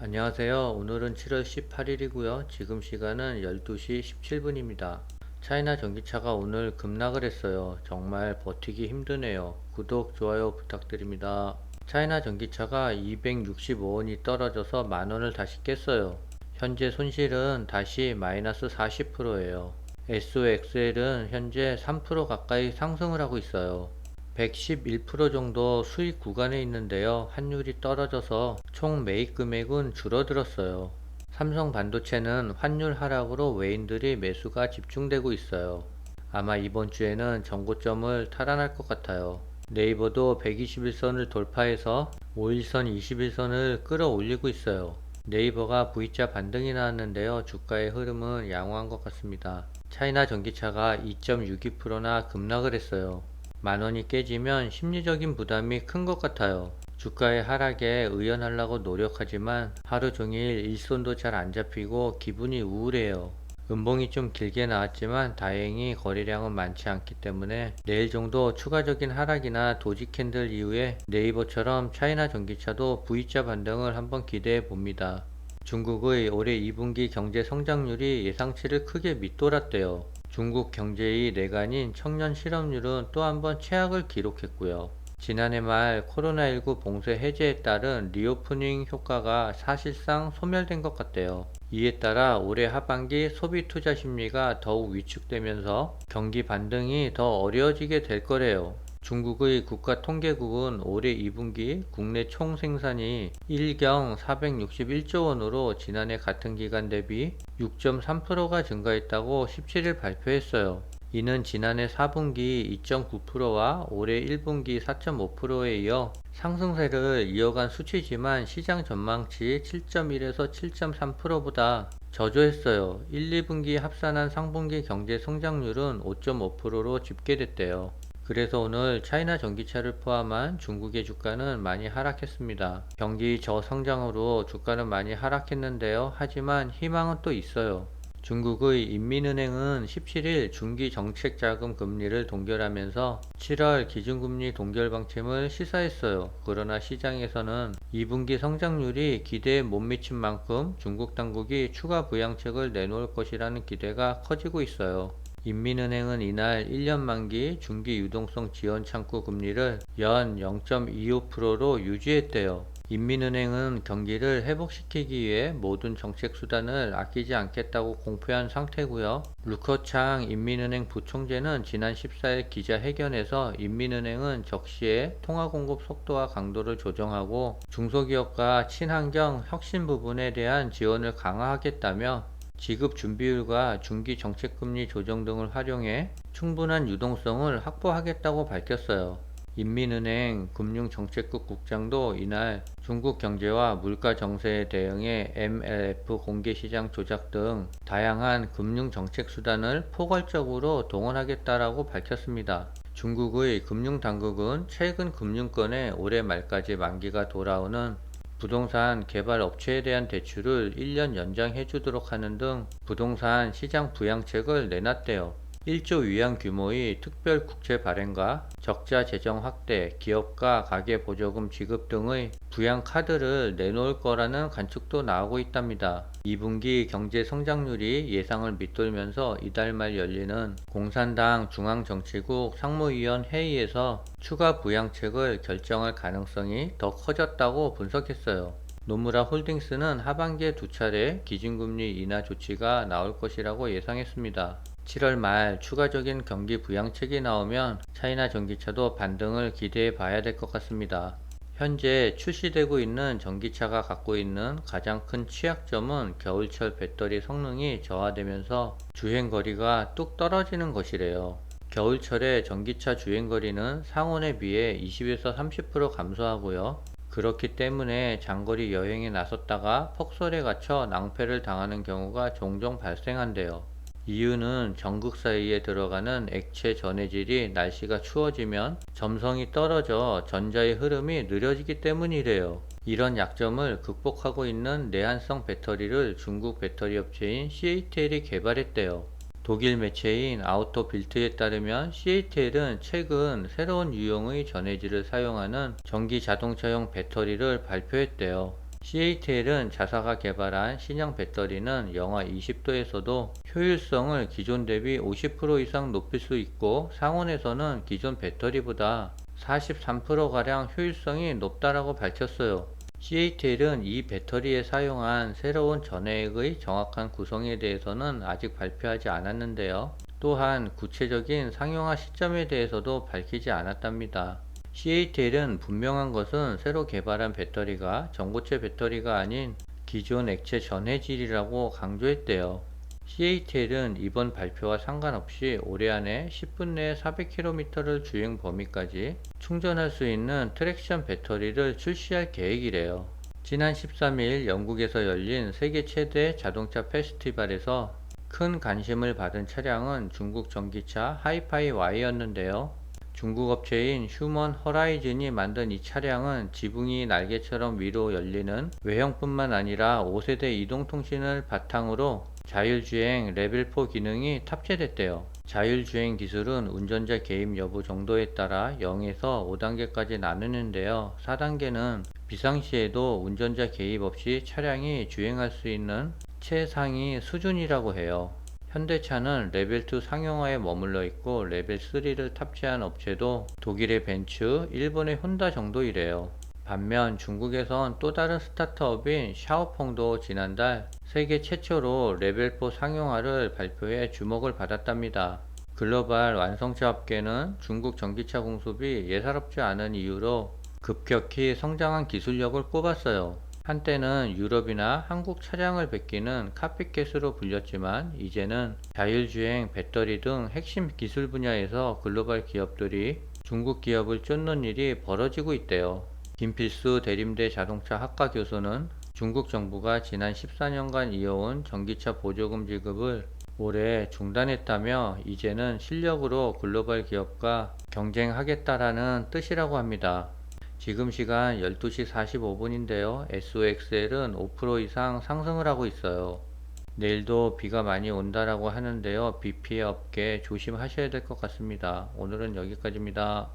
안녕하세요. 오늘은 7월 18일이고요. 지금 시간은 12시 17분입니다. 차이나 전기차가 오늘 급락을 했어요. 정말 버티기 힘드네요. 구독, 좋아요 부탁드립니다. 차이나 전기차가 265원이 떨어져서 만원을 다시 깼어요. 현재 손실은 다시 마이너스 40%예요. SOXL은 현재 3% 가까이 상승을 하고 있어요. 111% 정도 수익 구간에 있는데요. 환율이 떨어져서 총 매입 금액은 줄어들었어요. 삼성 반도체는 환율 하락으로 외인들이 매수가 집중되고 있어요. 아마 이번 주에는 정고점을 탈환할 것 같아요. 네이버도 121선을 돌파해서 5일선, 21선을 끌어올리고 있어요. 네이버가 V자 반등이 나왔는데요. 주가의 흐름은 양호한 것 같습니다. 차이나 전기차가 2.62%나 급락을 했어요. 만원이 깨지면 심리적인 부담이 큰 것 같아요. 주가의 하락에 의연하려고 노력하지만 하루 종일 일손도 잘 안 잡히고 기분이 우울해요. 음봉이 좀 길게 나왔지만 다행히 거래량은 많지 않기 때문에 내일 정도 추가적인 하락이나 도지 캔들 이후에 네이버처럼 차이나 전기차도 V자 반등을 한번 기대해 봅니다. 중국의 올해 2분기 경제 성장률이 예상치를 크게 밑돌았대요. 중국 경제의 내관인 청년 실업률은 또 한 번 최악을 기록했고요. 지난해 말 코로나19 봉쇄 해제에 따른 리오프닝 효과가 사실상 소멸된 것 같대요. 이에 따라 올해 하반기 소비 투자 심리가 더욱 위축되면서 경기 반등이 더 어려워지게 될 거래요. 중국의 국가통계국은 올해 2분기 국내 총생산이 1경 461조 원으로 지난해 같은 기간 대비 6.3%가 증가했다고 17일 발표했어요. 이는 지난해 4분기 2.9%와 올해 1분기 4.5%에 이어 상승세를 이어간 수치지만 시장 전망치 7.1에서 7.3%보다 저조했어요. 1, 2분기 합산한 상분기 경제 성장률은 5.5%로 집계됐대요. 그래서 오늘 차이나 전기차를 포함한 중국의 주가는 많이 하락했습니다. 경기 저성장으로 주가는 많이 하락했는데요. 하지만 희망은 또 있어요. 중국의 인민은행은 17일 중기 정책자금 금리를 동결하면서 7월 기준금리 동결 방침을 시사했어요. 그러나 시장에서는 2분기 성장률이 기대에 못 미친 만큼 중국 당국이 추가 부양책을 내놓을 것이라는 기대가 커지고 있어요. 인민은행은 이날 1년 만기 중기 유동성 지원 창구 금리를 연 0.25%로 유지했대요. 인민은행은 경기를 회복시키기 위해 모든 정책 수단을 아끼지 않겠다고 공표한 상태고요. 루커창 인민은행 부총재는 지난 14일 기자회견에서 인민은행은 적시에 통화 공급 속도와 강도를 조정하고 중소기업과 친환경 혁신 부분에 대한 지원을 강화하겠다며 지급 준비율과 중기 정책금리 조정 등을 활용해 충분한 유동성을 확보하겠다고 밝혔어요. 인민은행 금융정책국 국장도 이날 중국 경제와 물가 정세에 대응해 MLF 공개시장 조작 등 다양한 금융정책 수단을 포괄적으로 동원하겠다라고 밝혔습니다. 중국의 금융당국은 최근 금융권에 올해 말까지 만기가 돌아오는 부동산 개발 업체에 대한 대출을 1년 연장해 주도록 하는 등 부동산 시장 부양책을 내놨대요. 1조 위안 규모의 특별 국채 발행과 적자 재정 확대, 기업가 가계 보조금 지급 등의 부양 카드를 내놓을 거라는 관측도 나오고 있답니다. 2분기 경제 성장률이 예상을 밑돌면서 이달 말 열리는 공산당 중앙정치국 상무위원 회의에서 추가 부양책을 결정할 가능성이 더 커졌다고 분석했어요. 노무라 홀딩스는 하반기에 두 차례 기준금리 인하 조치가 나올 것이라고 예상했습니다. 7월 말 추가적인 경기 부양책이 나오면 차이나 전기차도 반등을 기대해 봐야 될 것 같습니다. 현재 출시되고 있는 전기차가 갖고 있는 가장 큰 취약점은 겨울철 배터리 성능이 저하되면서 주행거리가 뚝 떨어지는 것이래요. 겨울철에 전기차 주행거리는 상온에 비해 20에서 30% 감소하고요. 그렇기 때문에 장거리 여행에 나섰다가 폭설에 갇혀 낭패를 당하는 경우가 종종 발생한대요. 이유는 전극 사이에 들어가는 액체 전해질이 날씨가 추워지면 점성이 떨어져 전자의 흐름이 느려지기 때문이래요. 이런 약점을 극복하고 있는 내한성 배터리를 중국 배터리 업체인 CATL이 개발했대요. 독일 매체인 아우토빌트에 따르면 CATL은 최근 새로운 유형의 전해질을 사용하는 전기 자동차용 배터리를 발표했대요. CATL은 자사가 개발한 신형 배터리는 영하 20도에서도 효율성을 기존 대비 50% 이상 높일 수 있고, 상온에서는 기존 배터리보다 43%가량 효율성이 높다라고 밝혔어요. CATL은 이 배터리에 사용한 새로운 전해액의 정확한 구성에 대해서는 아직 발표하지 않았는데요. 또한 구체적인 상용화 시점에 대해서도 밝히지 않았답니다. CATL은 분명한 것은 새로 개발한 배터리가 전고체 배터리가 아닌 기존 액체 전해질이라고 강조했대요. CATL은 이번 발표와 상관없이 올해 안에 10분 내에 400km를 주행 범위까지 충전할 수 있는 트랙션 배터리를 출시할 계획이래요. 지난 13일 영국에서 열린 세계 최대 자동차 페스티벌에서 큰 관심을 받은 차량은 중국 전기차 하이파이 Y였는데요. 중국 업체인 휴먼 허라이즌이 만든 이 차량은 지붕이 날개처럼 위로 열리는 외형뿐만 아니라 5세대 이동통신을 바탕으로 자율주행 레벨 4 기능이 탑재됐대요. 자율주행 기술은 운전자 개입 여부 정도에 따라 0에서 5단계까지 나누는데요. 4단계는 비상시에도 운전자 개입 없이 차량이 주행할 수 있는 최상위 수준이라고 해요. 현대차는 레벨 2 상용화에 머물러 있고, 레벨 3를 탑재한 업체도 독일의 벤츠, 일본의 혼다 정도이래요. 반면 중국에선 또 다른 스타트업인 샤오펑도 지난달 세계 최초로 레벨 4 상용화를 발표해 주목을 받았답니다. 글로벌 완성차 업계는 중국 전기차 공급이 예사롭지 않은 이유로 급격히 성장한 기술력을 꼽았어요. 한때는 유럽이나 한국 차량을 베끼는 카피캣으로 불렸지만, 이제는 자율주행, 배터리 등 핵심 기술 분야에서 글로벌 기업들이 중국 기업을 쫓는 일이 벌어지고 있대요. 김필수 대림대 자동차 학과 교수는 중국 정부가 지난 14년간 이어온 전기차 보조금 지급을 올해 중단했다며, 이제는 실력으로 글로벌 기업과 경쟁하겠다라는 뜻이라고 합니다. 지금 시간 12시 45분인데요. SOXL은 5% 이상 상승을 하고 있어요. 내일도 비가 많이 온다라고 하는데요. 비 피해 업계 조심하셔야 될 것 같습니다. 오늘은 여기까지입니다.